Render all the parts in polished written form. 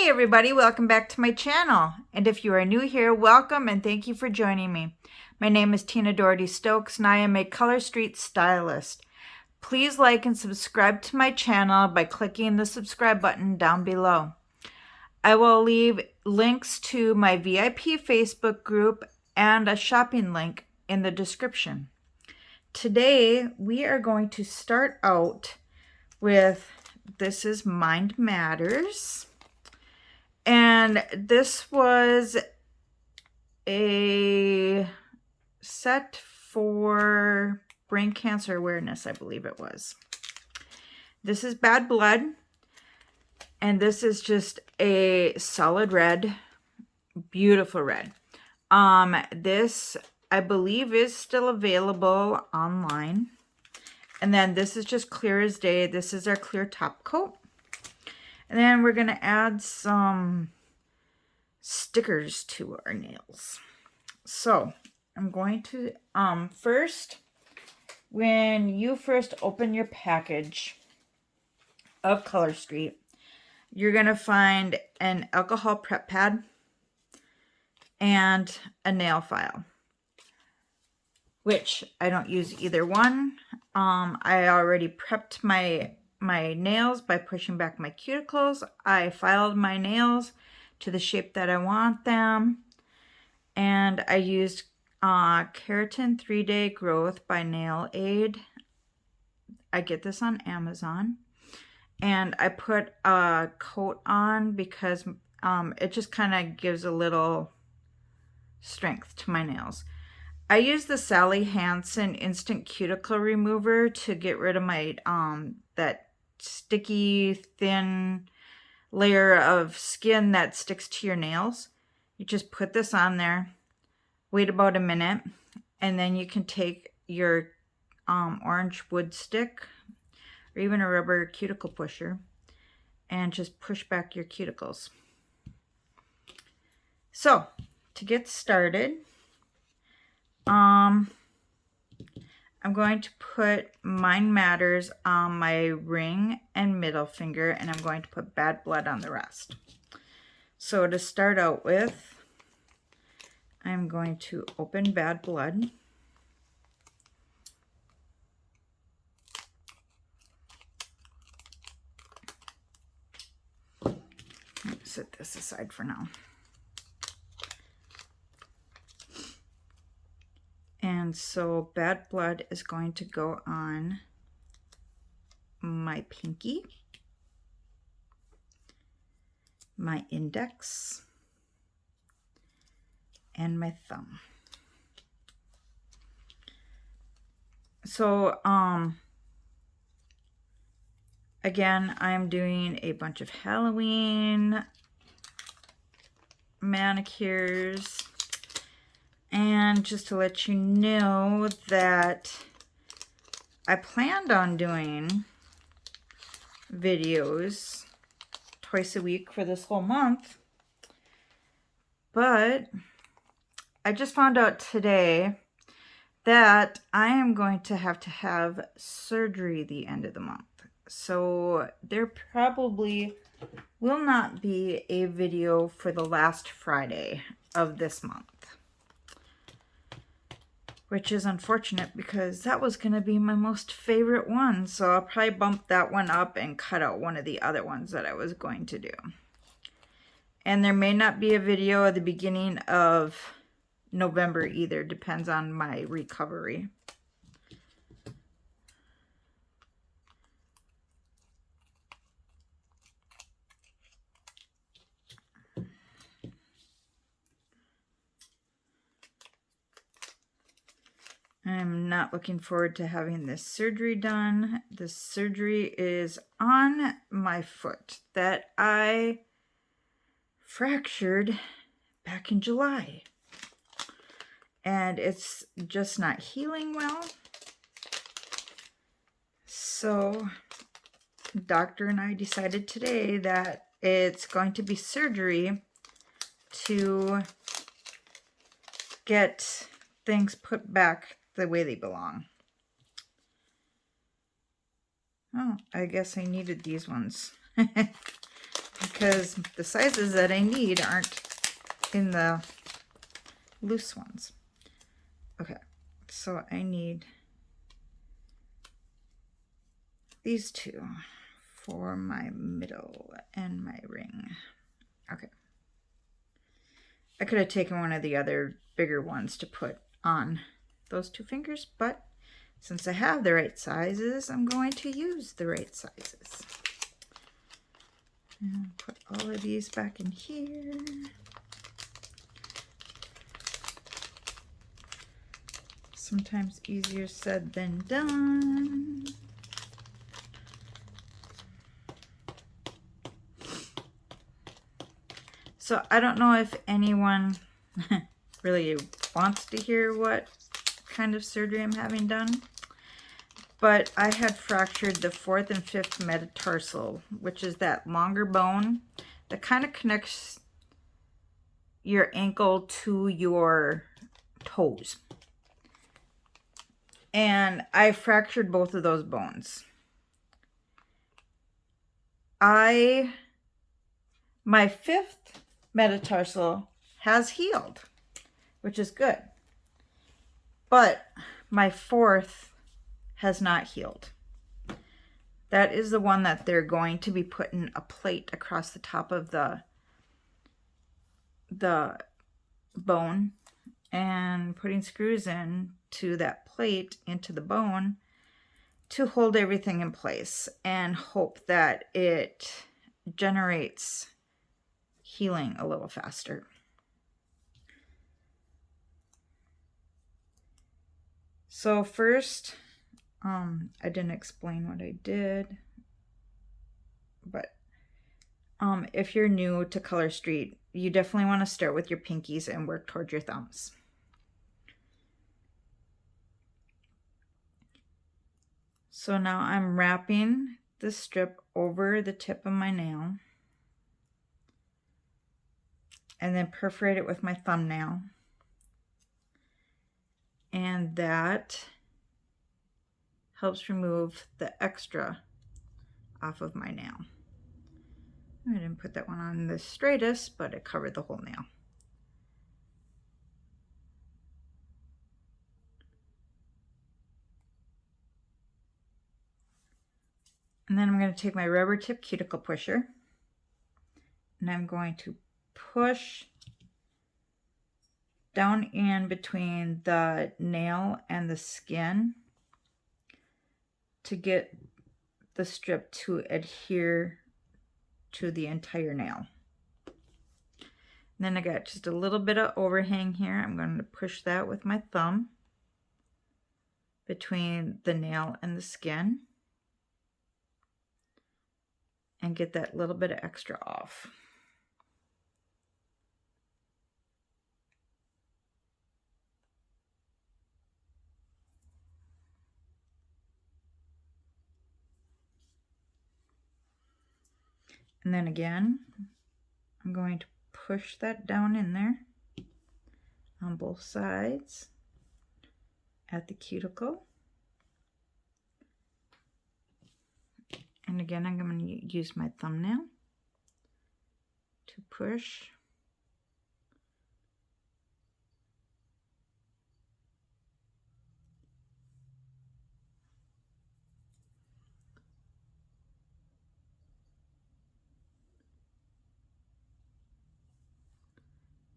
Hey everybody, welcome back to my channel. And if you are new here, welcome and thank you for joining me. My name is Dougherty-Stokes and I am a Color Street stylist. Please like and subscribe to my channel by clicking the subscribe button down below. I will leave links to my VIP Facebook group and a shopping link in the description. Today we are going to start out with, this is Mind Matters. And this was a set for brain cancer awareness, I believe it was. This is Bad Blood. And this is just a solid red, beautiful red. This, I believe, is still available online. And then this is just clear as day. This is our clear top coat. And then we're going to add some stickers to our nails. So I'm going to, first, when you first open your package of Color Street, you're going to find an alcohol prep pad and a nail file, which I don't use either one. I already prepped my nails by pushing back my cuticles. I filed my nails to the shape that I want them. And I used Keratin 3-Day Growth by Nail Aid. I get this on Amazon. And I put a coat on because it just kind of gives a little strength to my nails. I use the Sally Hansen Instant Cuticle Remover to get rid of my that sticky, thin layer of skin that sticks to your nails. You just put this on there, wait about a minute, and then you can take your orange wood stick or even a rubber cuticle pusher and just push back your cuticles. So, to get started, I'm going to put Mind Matters on my ring and middle finger, and I'm going to put Bad Blood on the rest. So to start out with, I'm going to open Bad Blood. Set this aside for now. And so Bad Blood is going to go on my pinky, my index, and my thumb. So, again, I'm doing a bunch of Halloween manicures. And just to let you know that I planned on doing videos twice a week for this whole month. But I just found out today that I am going to have surgery the end of the month. So there probably will not be a video for the last Friday of this month. Which is unfortunate because that was going to be my most favorite one. So I'll probably bump that one up and cut out one of the other ones that I was going to do. And there may not be a video at the beginning of November either. Depends on my recovery. I'm not looking forward to having this surgery done. This surgery is on my foot that I fractured back in July. And it's just not healing well. So, doctor and I decided today that it's going to be surgery to get things put back the way they belong. Oh, I guess I needed these ones. because the sizes that I need aren't in the loose ones. Okay, so I need these two for my middle and my ring. Okay. I could have taken one of the other bigger ones to put on those two fingers, but since I have the right sizes, I'm going to use the right sizes. And put all of these back in here. Sometimes easier said than done. So I don't know if anyone really wants to hear what kind of surgery I'm having done, but I had fractured the 4th and 5th metatarsal, which is that longer bone that kind of connects your ankle to your toes. And I fractured both of those bones. My 5th metatarsal has healed, which is good. But my 4th has not healed. That is the one that they're going to be putting a plate across the top of the bone and putting screws in to that plate into the bone to hold everything in place and hope that it generates healing a little faster. So first, I didn't explain what I did, but if you're new to Color Street, you definitely want to start with your pinkies and work towards your thumbs. So now I'm wrapping the strip over the tip of my nail and then perforate it with my thumbnail. And that helps remove the extra off of my nail. I didn't put that one on the straightest, but it covered the whole nail. And then I'm going to take my rubber tip cuticle pusher and I'm going to push down in between the nail and the skin to get the strip to adhere to the entire nail. And then I got just a little bit of overhang here. I'm going to push that with my thumb between the nail and the skin and get that little bit of extra off. And then again, I'm going to push that down in there on both sides at the cuticle. And again, I'm going to use my thumbnail to push.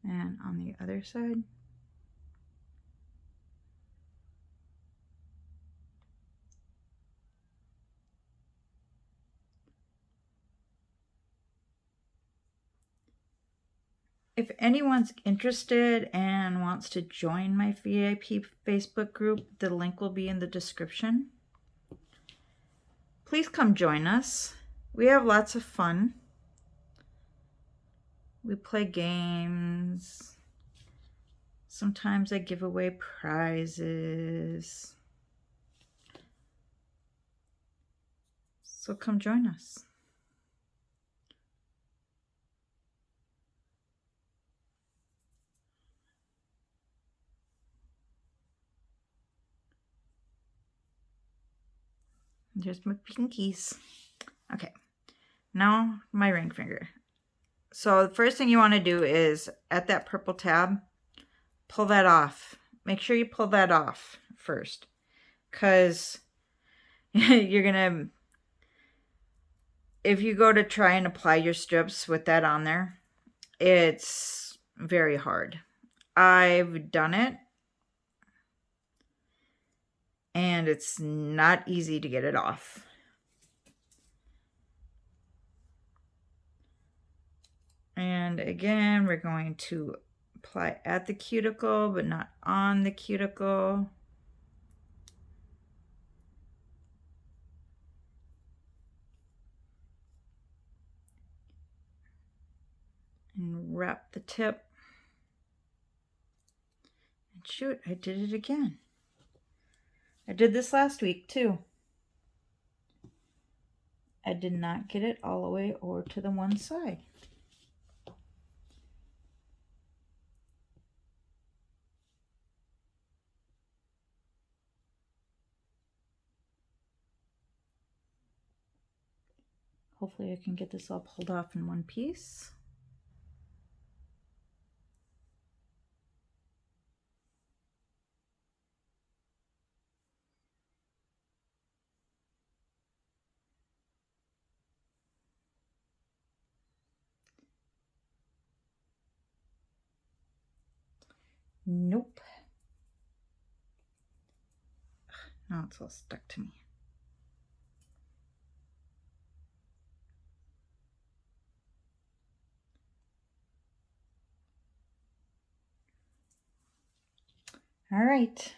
And on the other side. If anyone's interested and wants to join my VIP Facebook group, the link will be in the description. Please come join us. We have lots of fun. We play games. Sometimes I give away prizes. So come join us. There's my pinkies. Okay, now my ring finger. So the first thing you want to do is at that purple tab, pull that off. Make sure you pull that off first, because you're gonna, if you go to try and apply your strips with that on there, it's very hard. I've done it, and it's not easy to get it off. And again, we're going to apply at the cuticle, but not on the cuticle. And wrap the tip. And shoot, I did it again. I did this last week too. I did not get it all the way over to the one side. Hopefully I can get this all pulled off in one piece. Nope. Now it's all stuck to me. All right.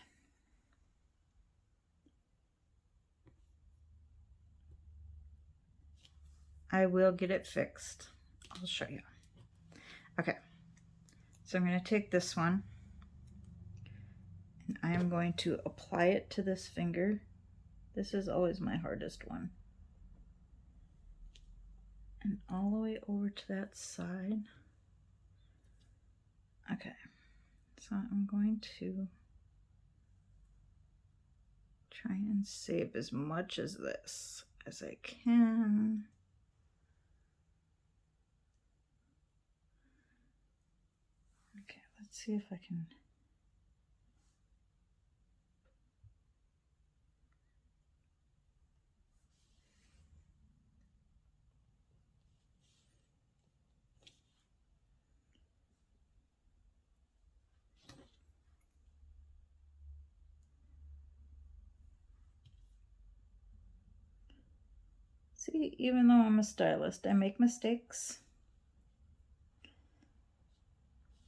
I will get it fixed. I'll show you. Okay. So I'm going to take this one, and I am going to apply it to this finger. This is always my hardest one. And all the way over to that side. Okay. So I'm going to try and save as much as this as I can. Okay, let's see if I can. See, even though I'm a stylist, I make mistakes.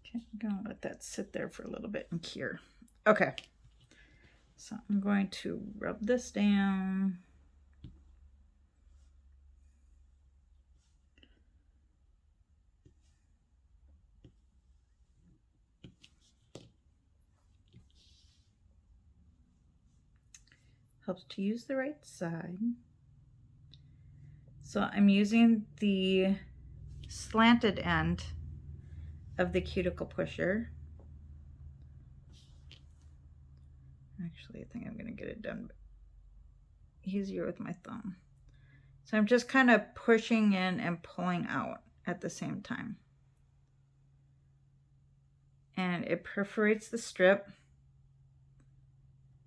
Okay, I'm gonna let that sit there for a little bit and cure. Okay, so I'm going to rub this down. Helps to use the right side. So I'm using the slanted end of the cuticle pusher. Actually, I think I'm gonna get it done easier with my thumb. So I'm just kind of pushing in and pulling out at the same time. And it perforates the strip,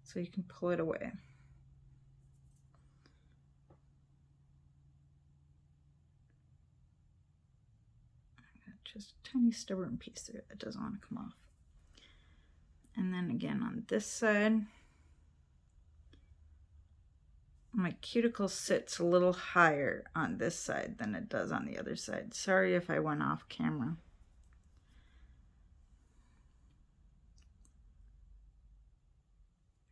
so you can pull it away. Just a tiny stubborn piece there that doesn't want to come off. And then again on this side, my cuticle sits a little higher on this side than it does on the other side. Sorry if I went off camera.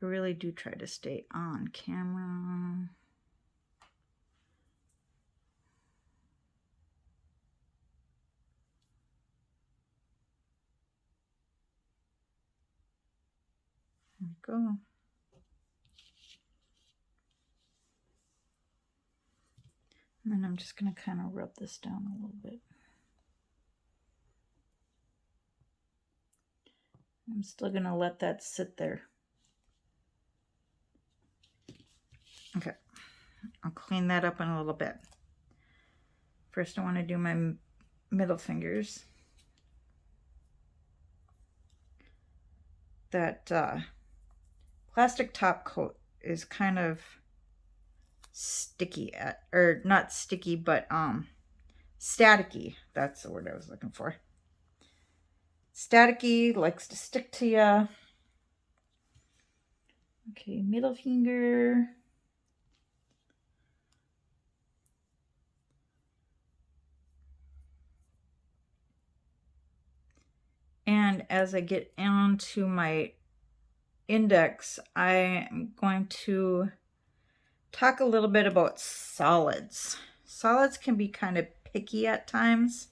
I really do try to stay on camera. There we go. And then I'm just going to kind of rub this down a little bit. I'm still going to let that sit there. Okay, I'll clean that up in a little bit. First I want to do my middle fingers. That plastic top coat is kind of sticky or not sticky, but staticky. That's the word I was looking for. Staticky, likes to stick to you. Okay, middle finger. And as I get onto my index, I am going to talk a little bit about solids. Solids can be kind of picky at times.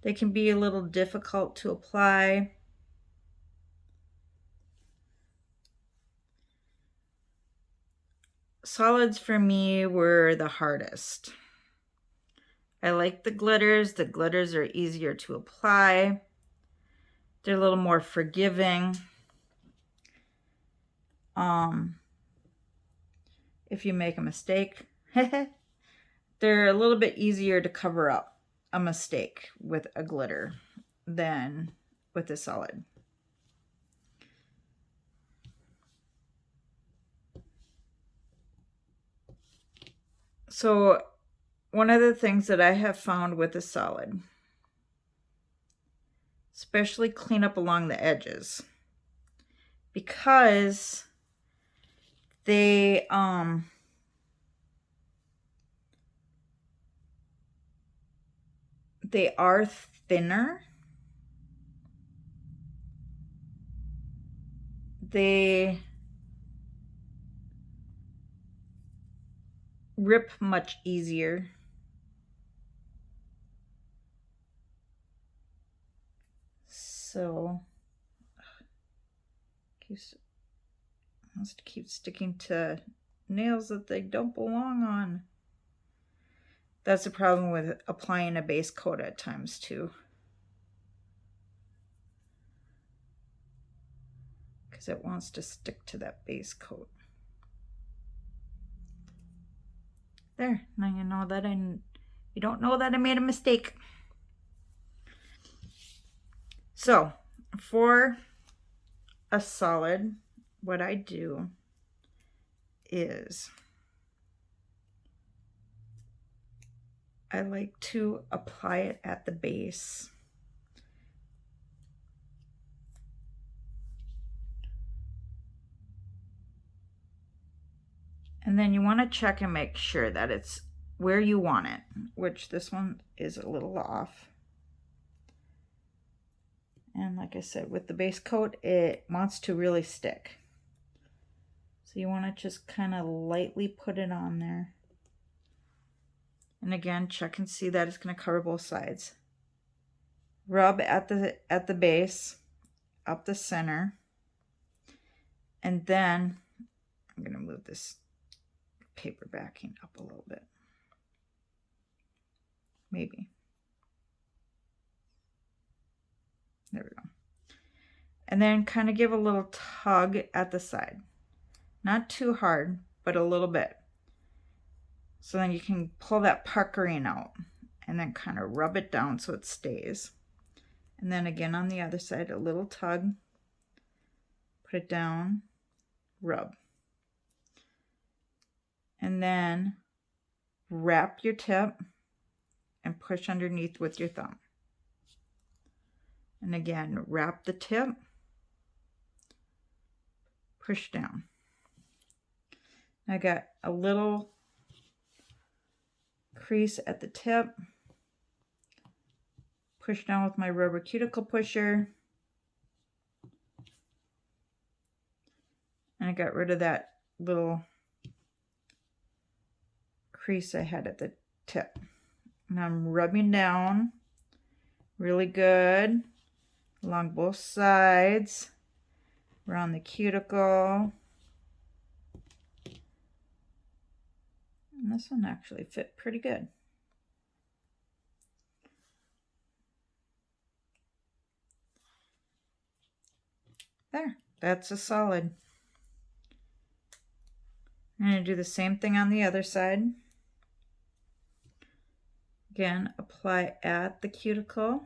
They can be a little difficult to apply. Solids for me were the hardest. I like the glitters. The glitters are easier to apply. They're a little more forgiving. If you make a mistake, they're a little bit easier to cover up a mistake with a glitter than with a solid. So one of the things that I have found with a solid, especially clean up along the edges, because they are thinner. They rip much easier. So must keep sticking to nails that they don't belong on. That's the problem with applying a base coat at times too, because it wants to stick to that base coat. There, now you know that you don't know that I made a mistake. So for a solid, what I do is I like to apply it at the base. And then you want to check and make sure that it's where you want it, which this one is a little off. And like I said, with the base coat, it wants to really stick. So you want to just kind of lightly put it on there. And again, check and see that it's going to cover both sides. Rub at the base, up the center. And then I'm going to move this paper backing up a little bit. Maybe. There we go. And then kind of give a little tug at the side. Not too hard, but a little bit. So then you can pull that puckering out and then kind of rub it down so it stays. And then again on the other side, a little tug. Put it down, rub. And then wrap your tip and push underneath with your thumb. And again, wrap the tip, push down. I got a little crease at the tip. Push down with my rubber cuticle pusher. And I got rid of that little crease I had at the tip. And I'm rubbing down really good along both sides, around the cuticle. And this one actually fit pretty good. There, that's a solid. I'm going to do the same thing on the other side. Again, apply at the cuticle.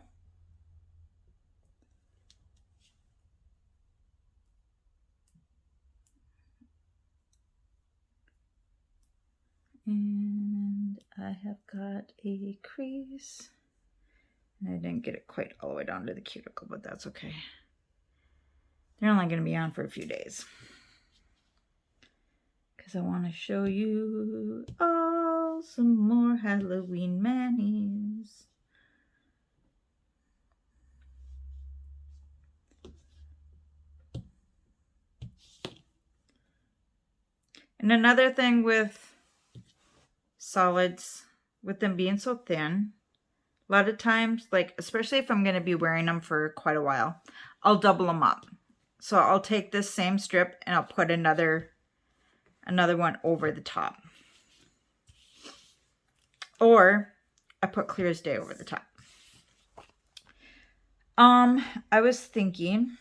And I have got a crease. And I didn't get it quite all the way down to the cuticle, but that's okay. They're only going to be on for a few days. Because I want to show you some more Halloween manis. And another thing with solids, with them being so thin, a lot of times, like especially if I'm going to be wearing them for quite a while, I'll double them up. So I'll take this same strip and I'll put another one over the top. Or I put Clear as Day over the top. I was thinking,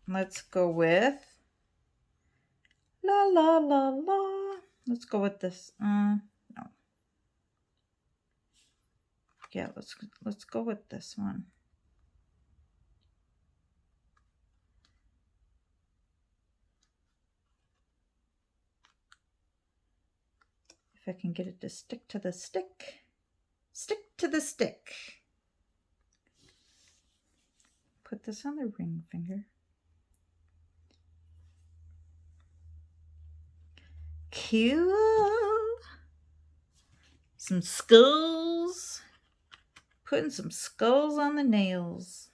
let's go with la la la la. Let's go with this. No. Yeah, let's go with this one. If I can get it to stick to the stick. Stick to the stick. Put this on the ring finger. Cool. Some skulls. Putting some skulls on the nails.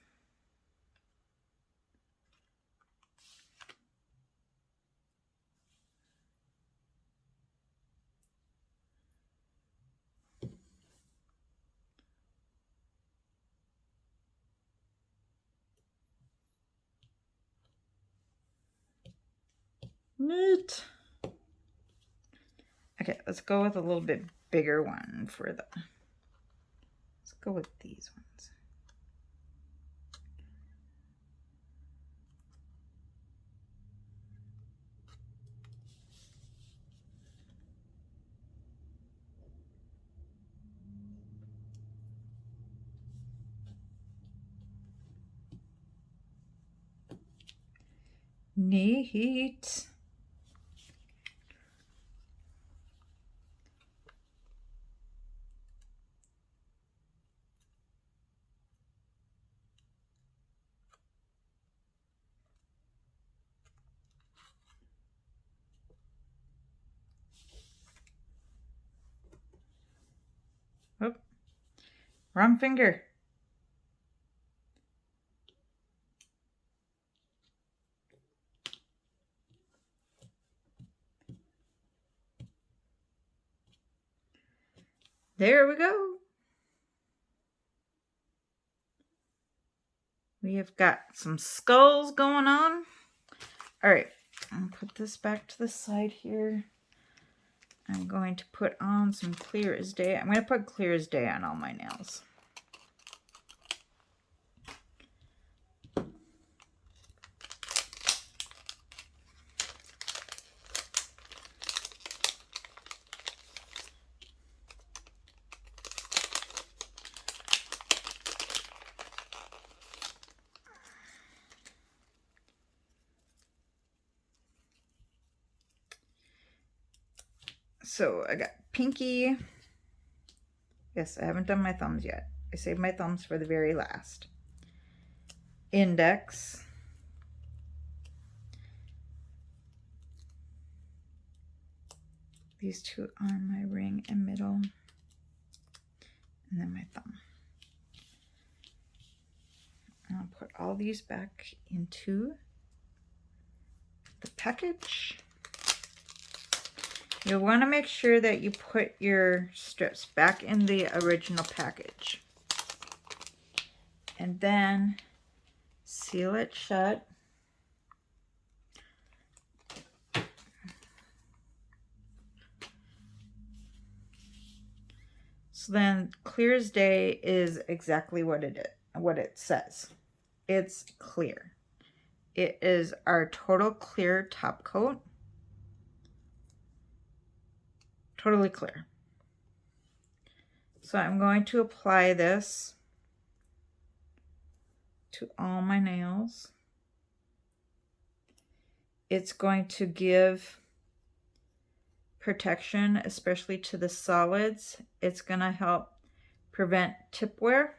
Neat. Okay, let's go with a little bit bigger one for the... Let's go with these ones. Neat. Oh, wrong finger. There we go. We have got some skulls going on. All right, I'll put this back to the side here. I'm going to put on some Clear as Day. I'm going to put Clear as Day on all my nails. So I got pinky. Yes, I haven't done my thumbs yet. I saved my thumbs for the very last. Index. These two on my ring and middle. And then my thumb. And I'll put all these back into the package. You'll want to make sure that you put your strips back in the original package. And then seal it shut. So then Clear as Day is exactly what it says. It's clear. It is our total clear top coat. Totally clear. So I'm going to apply this to all my nails. It's going to give protection, especially to the solids. It's going to help prevent tip wear.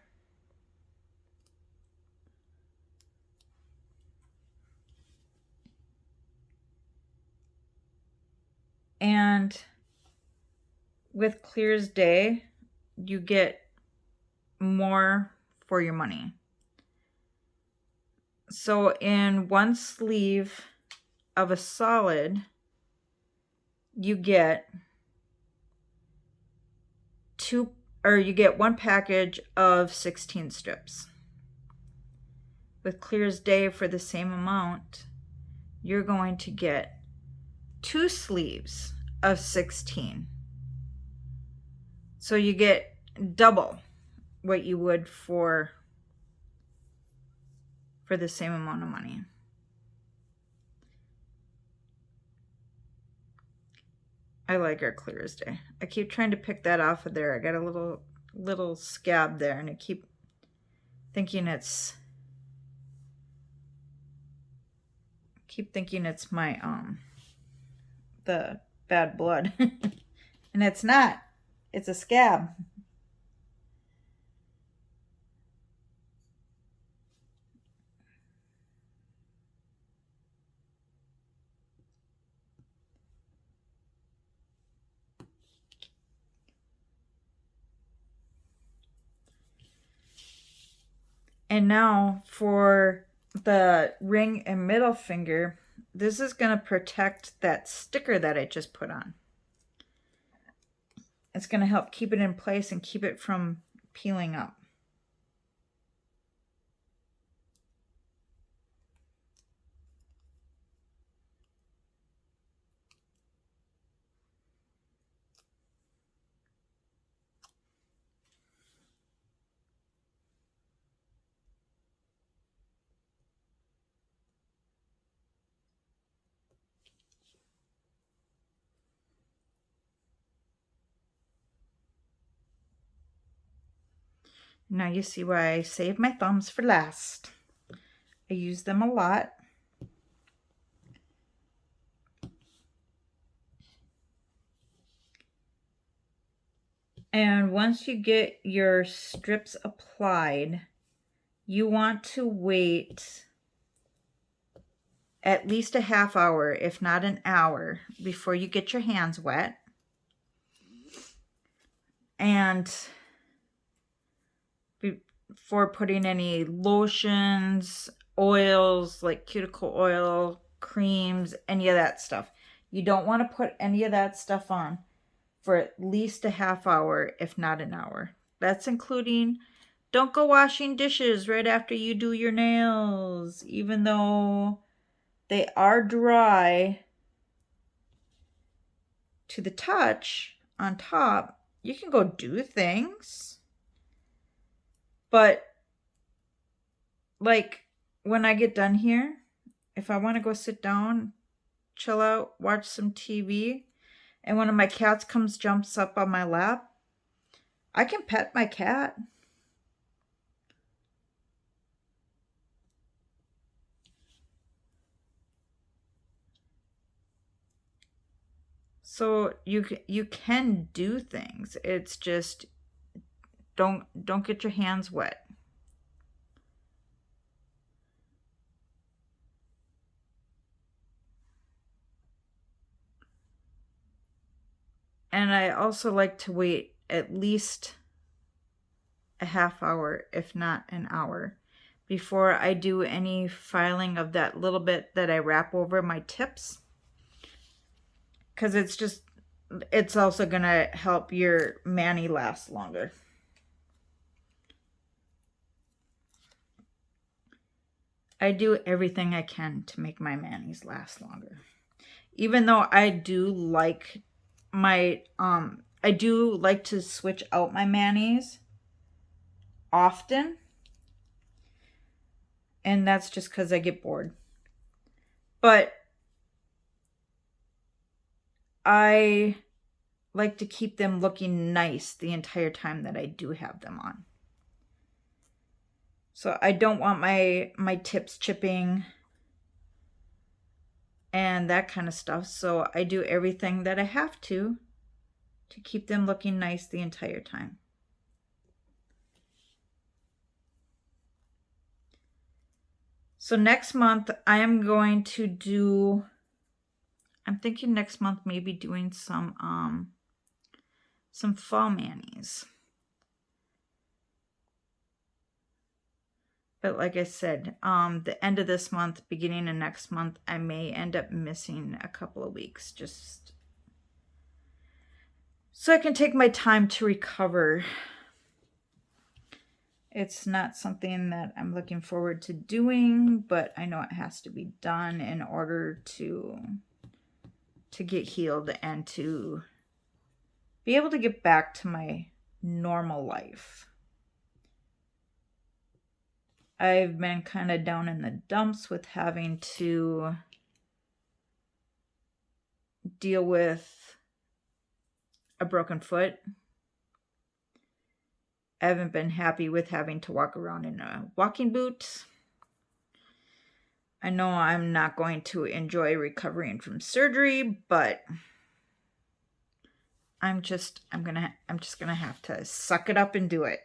And with Clear as Day, you get more for your money. So in one sleeve of a solid, you get one package of 16 strips. With Clear as Day, for the same amount, you're going to get 2 sleeves of 16. So you get double what you would for the same amount of money. I like our Clear as Day. I keep trying to pick that off of there. I got a little scab there, and I keep thinking it's my the bad blood. And it's not. It's a scab. And now for the ring and middle finger, this is going to protect that sticker that I just put on. It's going to help keep it in place and keep it from peeling up. Now you see why I save my thumbs for last. I use them a lot. And once you get your strips applied, you want to wait at least a half hour, if not an hour, before you get your hands wet. And before putting any lotions, oils like cuticle oil, creams, any of that stuff. You don't want to put any of that stuff on for at least a half hour, if not an hour. That's including, don't go washing dishes right after you do your nails, even though they are dry to the touch on top. You can go do things. But like when I get done here, if I want to go sit down, chill out, watch some TV, and one of my cats jumps up on my lap, I can pet my cat. So you can do things. It's just don't get your hands wet. And I also like to wait at least a half hour, if not an hour, before I do any filing of that little bit that I wrap over my tips. Because it's also going to help your mani last longer. I do everything I can to make my manis last longer. Even though I do like I do like to switch out my manis often. And that's just because I get bored. But I like to keep them looking nice the entire time that I do have them on. So I don't want my tips chipping and that kind of stuff. So I do everything that I have to keep them looking nice the entire time. So next month I am going to do, I'm thinking next month maybe doing some fall manis. But like I said, the end of this month, beginning of next month, I may end up missing a couple of weeks just so I can take my time to recover. It's not something that I'm looking forward to doing, but I know it has to be done in order to get healed and to be able to get back to my normal life. I've been kind of down in the dumps with having to deal with a broken foot. I haven't been happy with having to walk around in a walking boot. I know I'm not going to enjoy recovering from surgery, but I'm just gonna have to suck it up and do it.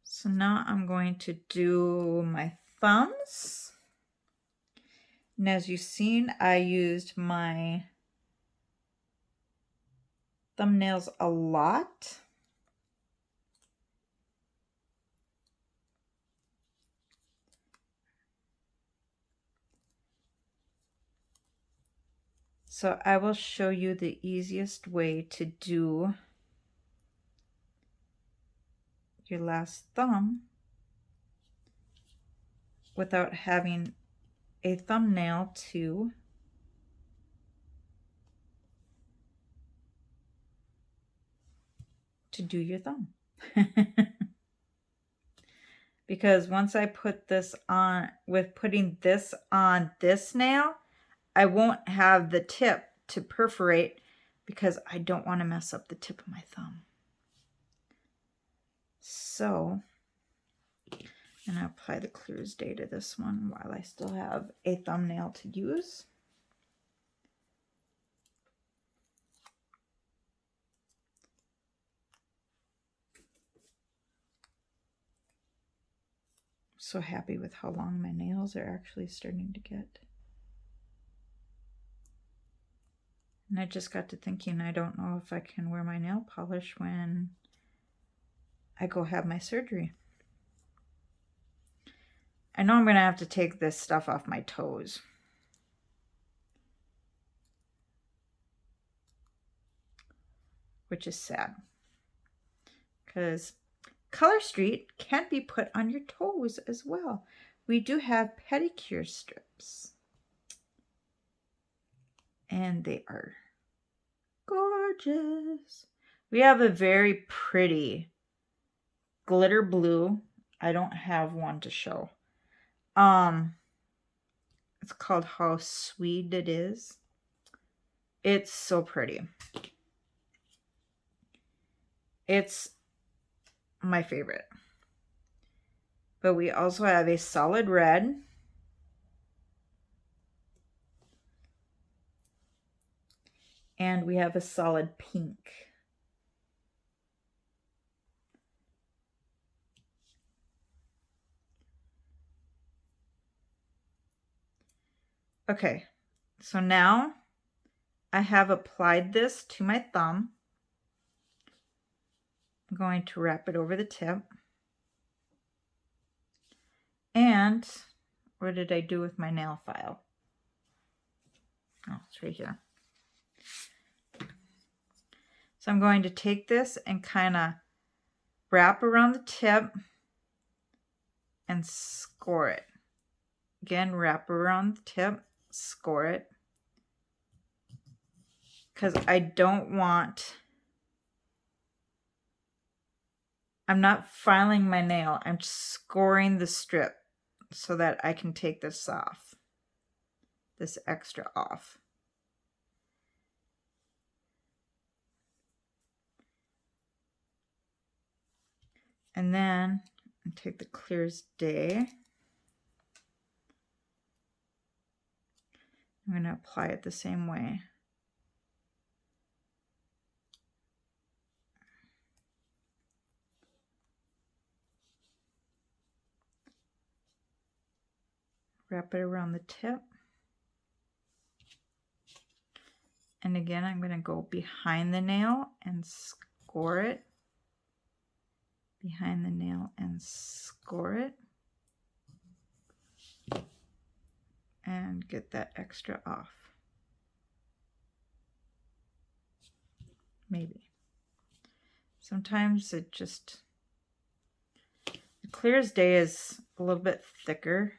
So now I'm going to do my thumbs. And as you've seen, I used my thumbnails a lot. So I will show you the easiest way to do your last thumb without having a thumbnail to do your thumb. Because once I put this on, with putting this on this nail, I won't have the tip to perforate because I don't want to mess up the tip of my thumb. So, and I apply the clear as day to this one while I still have a thumbnail to use. So happy with how long my nails are actually starting to get. And I just got to thinking, I don't know if I can wear my nail polish when I go have my surgery. I know I'm going to have to take this stuff off my toes. Which is sad. Because Color Street can be put on your toes as well. We do have pedicure strips. And they are gorgeous. We have a very pretty glitter blue. I don't have one to show. It's called How Sweet It Is. It's so pretty. It's my favorite. But we also have a solid red. And we have a solid pink. Okay, so now I have applied this to my thumb. I'm going to wrap it over the tip. And what did I do with my nail file? Oh, it's right here. So I'm going to take this and kind of wrap around the tip and score it. Again, wrap around the tip, score it. Because I don't want, I'm not filing my nail. I'm scoring the strip so that I can take this off. this extra off. And then take the Clear as Day. I'm going to apply it the same way. Wrap it around the tip. And again, I'm going to go behind the nail and score it. Behind the nail and score it. And get that extra off. Maybe. Sometimes it just... The Clear as Day is a little bit thicker,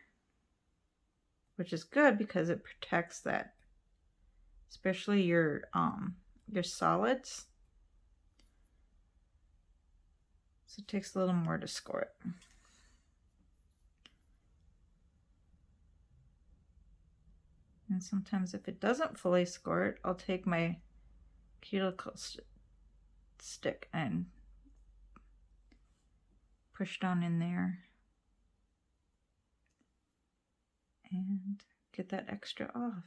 which is good because it protects that, especially your solids. So it takes a little more to score it. And sometimes if it doesn't fully score it, I'll take my cuticle stick and push down in there and get that extra off.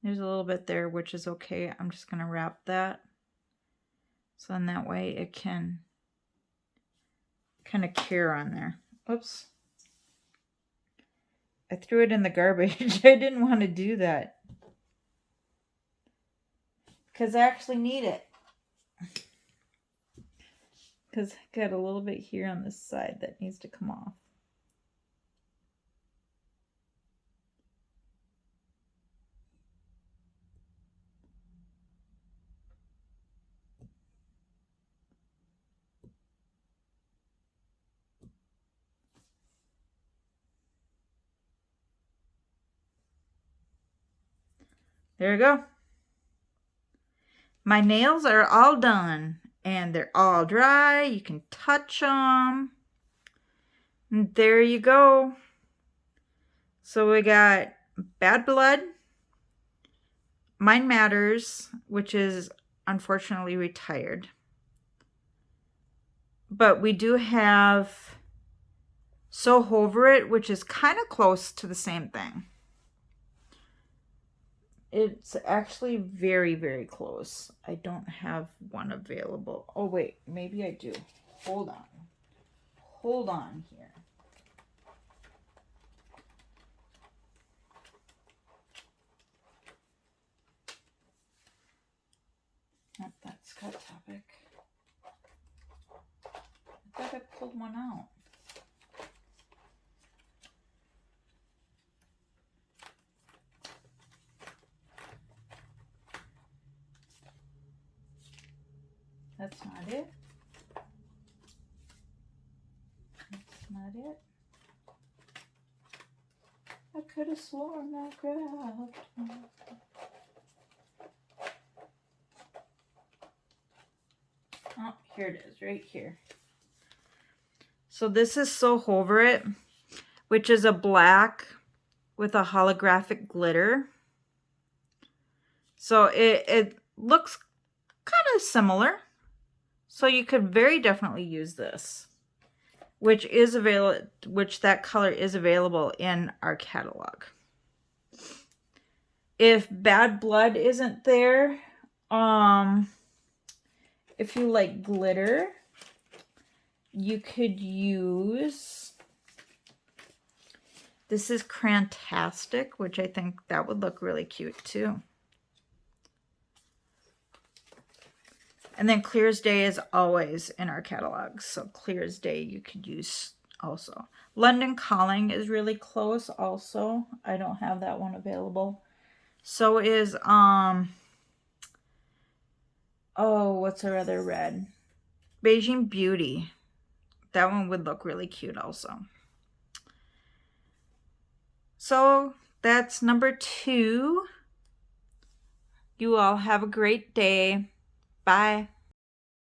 There's a little bit there, which is okay. I'm just going to wrap that. So then that way it can kind of cure on there. Oops. I threw it in the garbage. I didn't want to do that. Because I actually need it. Because I got a little bit here on this side that needs to come off. There you go. My nails are all done and they're all dry. You can touch them. And there you go. So we got Bad Blood, Mind Matters, which is unfortunately retired. But we do have Soho-ver It, which is kind of close to the same thing. It's actually very, very close. I don't have one available. Oh, wait. Maybe I do. Hold on. Hold on here. Not that Scott Topic. I thought I pulled one out. That's not it. That's not it. I could have sworn I grabbed one. Oh, here it is, right here. So this is Soho-ver It, which is a black with a holographic glitter. So it looks kind of similar. So you could very definitely use this, which that color is available in our catalog. If Bad Blood isn't there, if you like glitter, you could use, this is Crantastic, which I think that would look really cute too. And then Clear as Day is always in our catalog. So Clear as Day you could use also. London Calling is really close also. I don't have that one available. So is, oh, what's our other red? Beijing Beauty. That one would look really cute also. So that's number 2. You all have a great day. Bye.